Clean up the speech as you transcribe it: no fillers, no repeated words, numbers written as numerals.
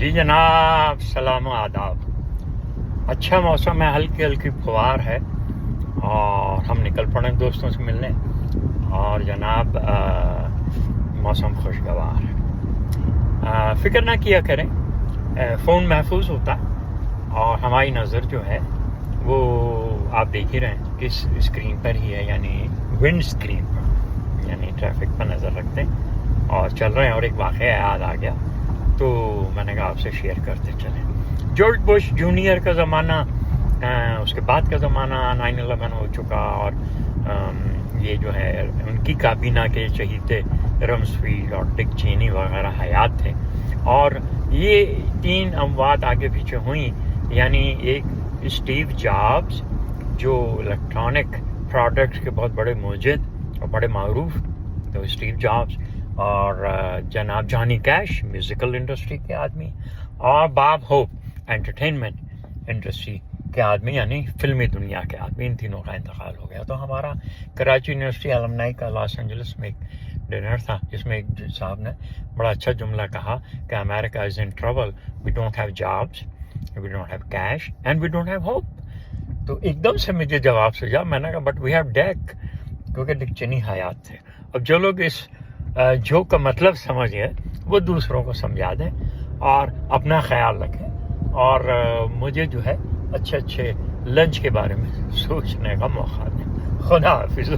جی جناب، سلام و آداب. اچھا موسم ہے، ہلکی ہلکی فوار ہے اور ہم نکل پڑے دوستوں سے ملنے. اور جناب موسم خوشگوار ہے. فکر نہ کیا کریں، فون محفوظ ہوتا اور ہماری نظر جو ہے وہ آپ دیکھ ہی رہے ہیں کس اسکرین پر ہی ہے، یعنی ونڈ اسکرین پر، یعنی ٹریفک پر نظر رکھتے ہیں اور چل رہے ہیں. اور ایک واقعہ یاد آ گیا تو میں نے کہا آپ سے شیئر کرتے چلیں. جارج بش جونیئر کا زمانہ، اس کے بعد کا زمانہ 9/11 ہو چکا، اور یہ جو ہے ان کی کابینہ کے چہیتے رمسفیلڈ اور ڈک چینی وغیرہ حیات تھے. اور یہ 3 اموات آگے پیچھے ہوئیں، یعنی ایک اسٹیو جابز جو الیکٹرانک پروڈکٹس کے بہت بڑے موجد اور بڑے معروف تو اسٹیو جابز، اور جناب جانی کیش میوزیکل انڈسٹری کے آدمی، اور باب ہوپ انٹرٹینمنٹ انڈسٹری کے آدمی، یعنی فلمی دنیا کے آدمی. ان تینوں کا انتقال ہو گیا. تو ہمارا کراچی یونیورسٹی المنائی کا لاس اینجلس میں ایک ڈنر تھا جس میں ایک صاحب نے بڑا اچھا جملہ کہا کہ America is in trouble, we don't have jobs, we don't have cash and we don't have hope. تو ایک دم سے مجھے جواب سجا. میں نے کہا بٹ وی ہیو ڈیک، کیونکہ ڈک چینی حیات تھے. اب جو لوگ اس جوک کا مطلب سمجھ گئے وہ دوسروں کو سمجھا دیں اور اپنا خیال رکھیں، اور مجھے جو ہے اچھے لنچ کے بارے میں سوچنے کا موقع دیں. خدا حافظ.